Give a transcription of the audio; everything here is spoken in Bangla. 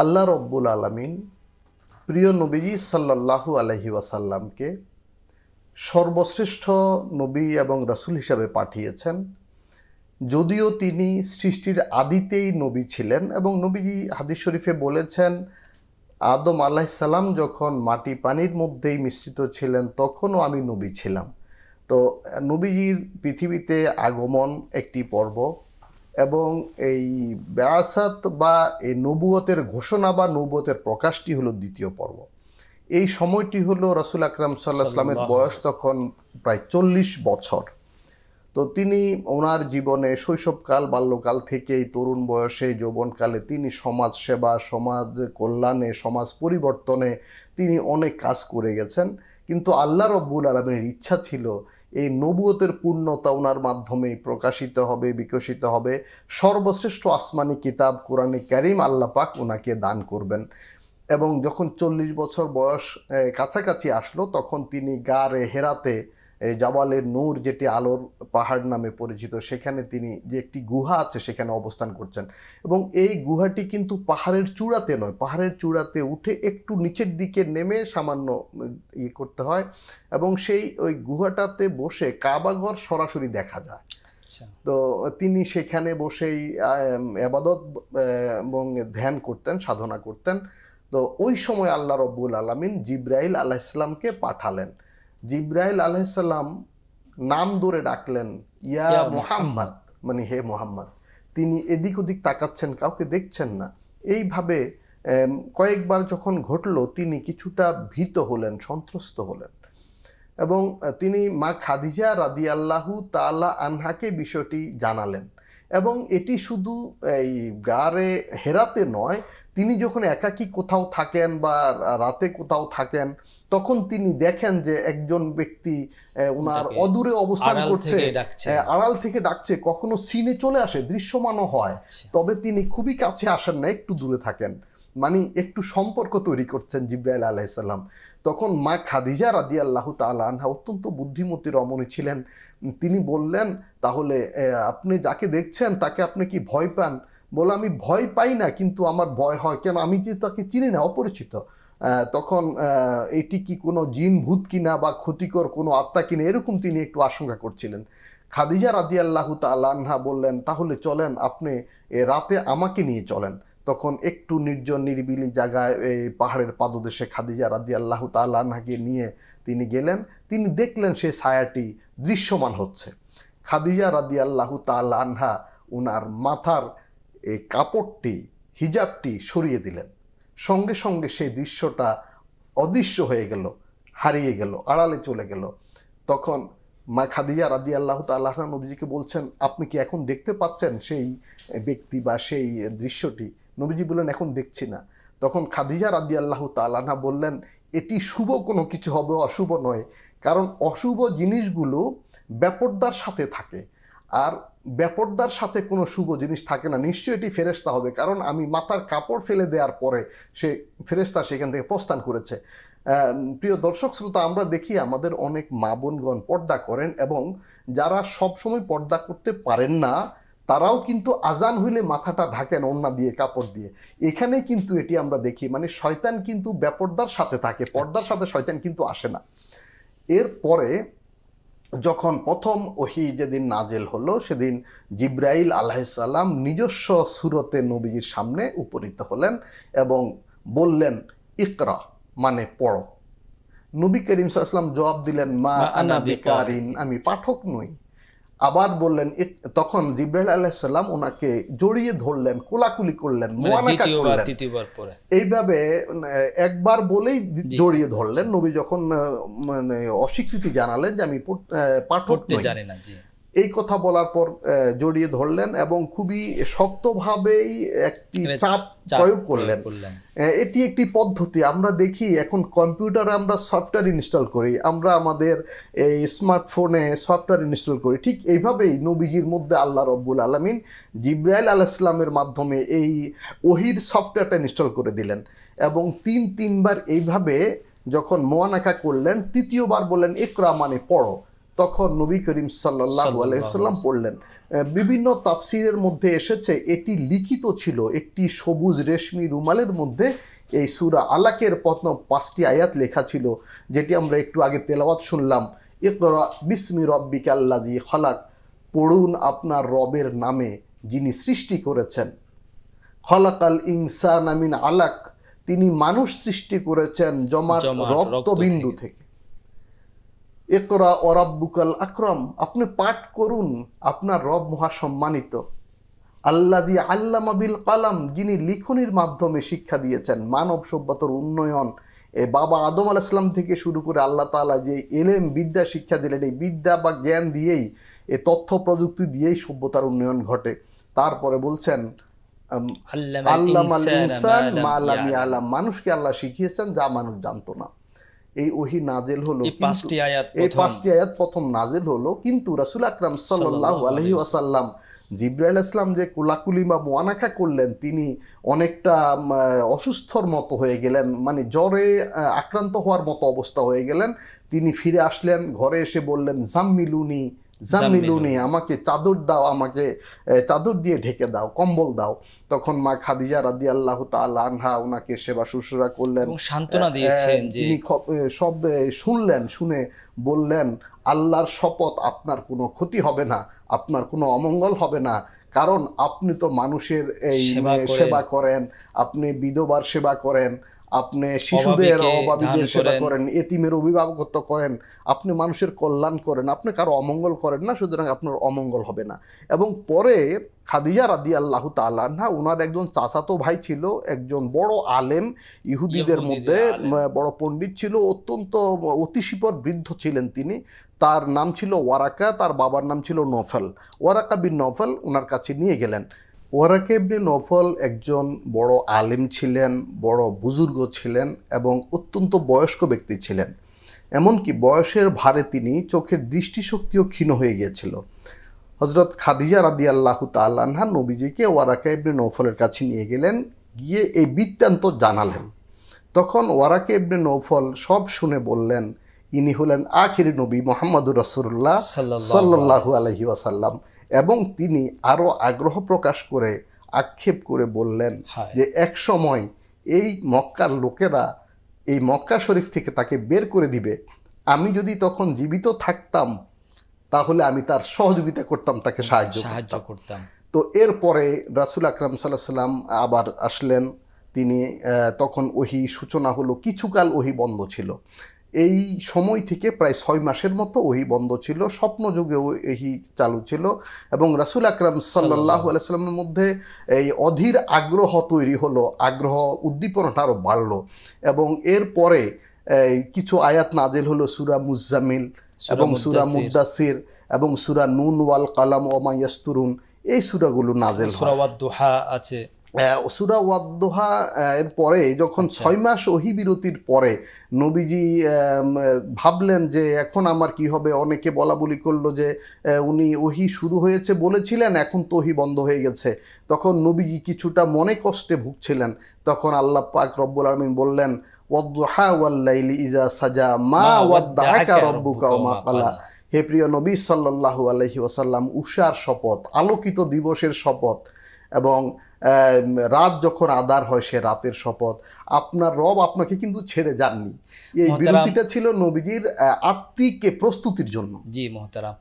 আল্লাহ রব্বুল আলামিন প্রিয় নবীজি সাল্লাল্লাহু আলাইহি ওয়াসাল্লামকে সর্বশ্রেষ্ঠ নবী এবং রাসূল হিসাবে পাঠিয়েছেন। যদিও তিনি সৃষ্টির আদিতেই নবী ছিলেন এবং নবীজি হাদিস শরীফে বলেছেন, আদম আলাইহিস সালাম যখন মাটি পানির মধ্যেই মিশ্রিত ছিলেন তখনও আমি নবী ছিলাম। তো নবীজির পৃথিবীতে আগমন একটি পর্ব এবং এই বেআসাত বা এই নবুয়তের ঘোষণা বা নবুয়তের প্রকাশটি হলো দ্বিতীয় পর্ব। এই সময়টি হলো রাসূল আকরাম সাল্লাল্লাহু আলাইহি ওয়াসাল্লামের বয়স তখন প্রায় 40 বছর। তো তিনি ওনার জীবনে শৈশবকাল বাল্যকাল থেকেই তরুণ বয়সে যৌবনকালে তিনি সমাজ সেবা, সমাজ কল্যাণে, সমাজ পরিবর্তনে তিনি অনেক কাজ করে গেছেন। কিন্তু আল্লাহ রব্বুল আলামিনের ইচ্ছা ছিল এই নবুয়তের পূর্ণতা ওনার মাধ্যমেই প্রকাশিত হবে, বিকশিত হবে। সর্বশ্রেষ্ঠ আসমানি কিতাব কোরআনে কারীম আল্লাহ পাক ওনাকে দান করবেন। এবং যখন 40 বছর বয়স কাছাকাছি আসলো তখন তিনি গারে হেরাতে জাবালের নূর, যেটি আলোর পাহাড় নামে পরিচিত, সেখানে তিনি যে একটি গুহা আছে সেখানে অবস্থান করছেন। এবং এই গুহাটি কিন্তু পাহাড়ের চূড়াতে নয়, পাহাড়ের চূড়াতে উঠে একটু নিচের দিকে নেমে সামান্য করতে হয় এবং সেই ওই গুহাটাতে বসে কাবাঘর সরাসরি দেখা যায়। তো তিনি সেখানে বসেই ইবাদত এবং ধ্যান করতেন, সাধনা করতেন। তো ওই সময় আল্লাহ রব্বুল আলামিন জিবরাইল আলাইহিস সালামকে পাঠালেন। জিবরাইল আলাইহিস সালাম নাম ধরে ডাকলেন, ইয়া মুহাম্মদ, মানে হে মুহাম্মদ। তিনি এদিক ওদিক তাকাচ্ছেন, কাউকে দেখছেন না। এইভাবে কয়েকবার যখন ঘটলো তিনি কিছুটা ভীত হলেন, সন্ত্রস্ত হলেন এবং তিনি মা খাদিজা রাদিয়াল্লাহু তাআলা আনহাকে বিষয়টি জানালেন। এবং এটি শুধু এই গারে হেরাতে নয়, তিনি যখন একাকী কোথাও থাকেন বা রাতে কোথাও থাকেন তখন তিনি দেখেন যে একজন ব্যক্তি ওনার অদূরে অবস্থান করছে, আড়াল থেকে ডাকছে, কখনো সিনে চলে আসে, দৃশ্যমানও হয়। তবে তিনি খুবই কাছে আসেন না, একটু দূরে থাকেন, মানে একটু সম্পর্ক তৈরি করছেন জিবরাইল আলাইহিস সালাম। তখন মা খাদিজা রাদিয়াল্লাহু তাআলা আনহা অত্যন্ত বুদ্ধিমতী রমণী ছিলেন। তিনি বললেন, তাহলে আপনি যাকে দেখছেন তাকে আপনি কি ভয় পান? বলে, আমি ভয় পাই না, কিন্তু আমার ভয় হয়। কেন? আমি কি তাকে চিনি না, অপরিচিত। তখন এটি কি কোনো জিন ভূত কিনা বা ক্ষতিকর কোনো আত্মা কিনা, এরকম তিনি একটু আশঙ্কা করছিলেন। খাদিজা রাদিয়াল্লাহু তাআলা আনহা বললেন, তাহলে চলেন, আপনি রাতে আমাকে নিয়ে চলেন। তখন একটু নির্জন নিরিবিলি জায়গায় এই পাহাড়ের পাদদেশে খাদিজা রাদিয়াল্লাহু তাআলা আনহাকে নিয়ে তিনি গেলেন। তিনি দেখলেন সেই ছায়াটি দৃশ্যমান হচ্ছে। খাদিজা রাদিয়াল্লাহু তাআলা আনহা ওনার মাথার এই কাপড়টি, হিজাবটি সরিয়ে দিলেন। সঙ্গে সঙ্গে সেই দৃশ্যটা অদৃশ্য হয়ে গেল, হারিয়ে গেল, আড়ালে চলে গেল। তখন মা খাদিজা রাদিয়াল্লাহু তাআলা আনহা নবীজিকে বলছেন, আপনি কি এখন দেখতে পাচ্ছেন সেই ব্যক্তি বা সেই দৃশ্যটি? নবীজি বললেন, এখন দেখছি না। তখন খাদিজা রাদিয়াল্লাহু তাআলা আনহা বললেন, এটি শুভ কোনো কিছু হবে, অশুভ নয়। কারণ অশুভ জিনিসগুলো বেপরদার সাথে থাকে, আর বেপরদার সাথে কোনো শুভ জিনিস থাকে না। নিশ্চয়ই এটি ফেরেশতা হবে, কারণ আমি মাথার কাপড় ফেলে দেওয়ার পরে সে ফেরেশতা সেখান থেকে প্রস্থান করেছে। প্রিয় দর্শক শ্রোতা, আমরা দেখি আমাদের অনেক মা বোনগণ পর্দা করেন এবং যারা সবসময় পর্দা করতে পারেন না তারাও কিন্তু আজান হইলে মাথাটা ঢাকেন ওড়না দিয়ে, কাপড় দিয়ে। এখানে কিন্তু এটি আমরা দেখি, মানে শয়তান কিন্তু বেপরদার সাথে থাকে, পর্দার সাথে শয়তান কিন্তু আসে না। এরপরে যখন প্রথম ওহী যেদিন নাজেল হলো সেদিন জিবরাইল আলাইহিস সালাম নিজস্ব সুরতে নবীজির সামনে উপনীত হলেন এবং বললেন, ইকরা, মানে পড়ো। নবী করিম সাল্লাল্লাহু আলাইহি ওয়াসাল্লাম জবাব দিলেন, মা আনা বিকারিন, আমি পাঠক নই। আবার বললেন, তখন জিবরাইল আলাইহিস সালাম ওনাকে জড়িয়ে ধরলেন, কোলাকুলি করলেন, মুআনাকা করলেন। এইভাবে একবার বলেই জড়িয়ে ধরলেন। নবী যখন মানে অস্বীকৃতি জানালেন যে আমি পাঠক নই, জানি না, এই কথা বলার পর জড়িয়ে ধরলেন এবং খুবই শক্তভাবেই একটি চাপ প্রয়োগ করলেন। এটি একটি পদ্ধতি। আমরা দেখি এখন কম্পিউটারে আমরা সফটওয়্যার ইনস্টল করি, আমরা আমাদের এই স্মার্টফোনে সফটওয়্যার ইনস্টল করি, ঠিক এইভাবেই নবীজির মধ্যে আল্লাহ রব্বুল আলামিন জিবরাইল আলাইহিস সালামের মাধ্যমে এই ওহীর সফটওয়্যারটা ইনস্টল করে দিলেন এবং তিনবার এইভাবে যখন মুআনাকা করলেন, তৃতীয়বার বললেন, ইকরা, মানে পড়ো। তখন নবী করিম সাল্লাল্লাহু আলাইহি ওয়াসাল্লাম পড়লেন। বিভিন্ন তাফসিরের মধ্যে এসেছে এটি লিখিত ছিল একটি সবুজ রেশমি রুমালের মধ্যে। এই সূরা আলাকের প্রথম 5টি আয়াত লেখা ছিল, যেটি আমরা একটু আগে তেলাওয়াত শুনলাম। ইকরা বিসমি রব্বিকাল্লাযী খালাক, পড়ুন আপনার রবের নামে যিনি সৃষ্টি করেছেন। খলাকাল ইনসানা মিন আলাক, তিনি মানুষ সৃষ্টি করেছেন জমাট রক্তবিন্দু থেকে। ইকরা ওয়া রাব্বুকাল আকরাম, আপনি পাঠ করুন আপনার রব মহাসম্মানিত। আল্লাযী আল্লামা বিল কালাম, যিনি লিখনির মাধ্যমে শিক্ষা দিয়েছেন। মানব সভ্যতার উন্নয়ন বাবা আদম আলাইহিস সালাম থেকে শুরু করে আল্লাহ তাআলা যে এলেম বিদ্যা শিক্ষা দিলেন, এই বিদ্যা বা জ্ঞান দিয়েই, এই তথ্য প্রযুক্তি দিয়েই সভ্যতার উন্নয়ন ঘটে। তারপরে বলছেন আল্লামাল ইনসান মা লাম ইয়ালাম, মানুষকে আল্লাহ শিখিয়েছেন যা মানুষ জানতো না। এই ওহী নাজিল হলো, এই 5টি আয়াত প্রথম নাজিল হলো। কিন্তু রাসূল আকরাম সাল্লাল্লাহু আলাইহি ওয়াসাল্লাম জিবরাইল আলাইহিস সালাম যে কুলাকুলি বা মুআনাকা করলেন, তিনি অনেকটা অসুস্থর মতো হয়ে গেলেন, মানে জ্বরে আক্রান্ত হওয়ার মতো অবস্থা হয়ে গেলেন। তিনি ফিরে আসলেন, ঘরে এসে বললেন জাম্মিলুনি জাম্মিলুনি, আমাকে চাদর দাও, আমাকে চাদর দিয়ে ঢেকে দাও, কম্বল দাও। তখন মা খাদিজা রাদিয়াল্লাহু তাআলা আনহা ওনাকে সেবা শুশ্রূষা করলেন, সান্ত্বনা দিয়েছেন। তিনি সব শুনলেন, শুনে বললেন আল্লাহর শপথ আপনার কোনো ক্ষতি হবে না, আপনার কোনো অমঙ্গল হবে না, কারণ আপনি তো মানুষের এই সেবা করেন, আপনি বিধবার সেবা করেন, আপনি শিশুদের অভাবীদের সেবা করেন, এতিমের অভিভাবকত্ব করেন, আপনি মানুষের কল্যাণ করেন, আপনি কারো অমঙ্গল করেন না, সুতরাং আপনার অমঙ্গল হবে না। এবং পরে খাদিজা রাদিয়াল্লাহু তাআলা আনহা, ওনার একজন চাচাতো ভাই ছিল, একজন বড় আলেম, ইহুদিদের মধ্যে বড় পণ্ডিত ছিল, অত্যন্ত অতিশীপর বৃদ্ধ ছিলেন তিনি। তার নাম ছিল ওয়ারাকা, তার বাবার নাম ছিল নফল। ওয়ারাকা বিন নফল ওনার কাছে নিয়ে গেলেন। ওয়ারাকা ইবনে নফল একজন বড় আলেম ছিলেন, বড় বুজুর্গ ছিলেন এবং অত্যন্ত বয়স্ক ব্যক্তি ছিলেন। এমনকি বয়সের ভারে তিনি চোখের দৃষ্টিশক্তিও ক্ষীণ হয়ে গিয়েছিল। হযরত খাদিজা রাদিয়াল্লাহু তাআলা আনহা নবীজিকে ওয়ারাকা ইবনে নফলের কাছে নিয়ে গেলেন, গিয়ে এই বৃত্তান্ত জানালেন। তখন ওয়ারাকা ইবনে নফল সব শুনে বললেন, ইনি হলেন আখির নবী মুহাম্মদুর রাসূলুল্লাহ সাল্লাল্লাহু আলাইহি ওয়াসাল্লাম। এবং তিনি আরও আগ্রহ প্রকাশ করে আক্ষেপ করে বললেন যে এক সময় এই মক্কার লোকেরা এই মক্কা শরীফ থেকে তাকে বের করে দিবে, আমি যদি তখন জীবিত থাকতাম তাহলে আমি তার সহযোগিতা করতাম, তাকে সাহায্য করতাম। তো এরপরে রাসূল আকরাম সাল্লাল্লাহু আলাইহি ওয়াসাল্লাম আবার আসলেন। তিনি তখন ওহী সূচনা হলো, কিছুকাল ওহী বন্ধ ছিল। এই সময় থেকে প্রায় 6 মাসের মতো ওহী বন্ধ ছিল, স্বপ্নযুগে ওহী চালু ছিল। এবং রাসূল আকরাম সাল্লাল্লাহু আলাইহি ওয়াসাল্লামের মধ্যে এই অধীর আগ্রহ তৈরি হলো, আগ্রহ উদ্দীপনাটা আরও বাড়লো। এবং এরপরে কিছু আয়াত নাজিল হলো, সূরা মুজ্জামিল এবং সূরা মুদ্দাসির এবং সূরা নুন ওয়াল কালাম ওয়া মা ইয়াসতুরুন, এই সূরাগুলো নাজিল হয়। সূরা ওয়াদ-দুহা আছে, সূরা ওয়াদ-দুহা। এর পরে যখন 6 মাস ওহী বিরতির পরে নবীজি ভাবলেন যে এখন আমার কি হবে। অনেকে বলা বলি করলো যে উনি ওহী শুরু হয়েছে বলেছিলেন, এখন তো ওহী বন্ধ হয়ে গেছে। তখন নবীজি কিছুটা মনে কষ্টে ভুগছিলেন। তখন আল্লাহ পাক রব্বুল আলামিন বললেন, ওয়াদ-দুহা ওয়াল-লাইলি ইযা সাজা মা ওয়াদ্দাআকা রাব্বুকা ওয়া মা ক্বালা। হে প্রিয় নবী সাল্লাল্লাহু আলাইহি ওয়াসাল্লাম, উষার শপথ, আলোকিত দিবসের শপথ, এবং রাত যখন আদার হয় সে রাতের শপথ। আপনার রব আপনাকে কিন্তু ছেড়ে যাননি। এই বিরতিটা ছিল নবীজির আত্মিক প্রস্তুতির জন্য। জি মুহতারাম।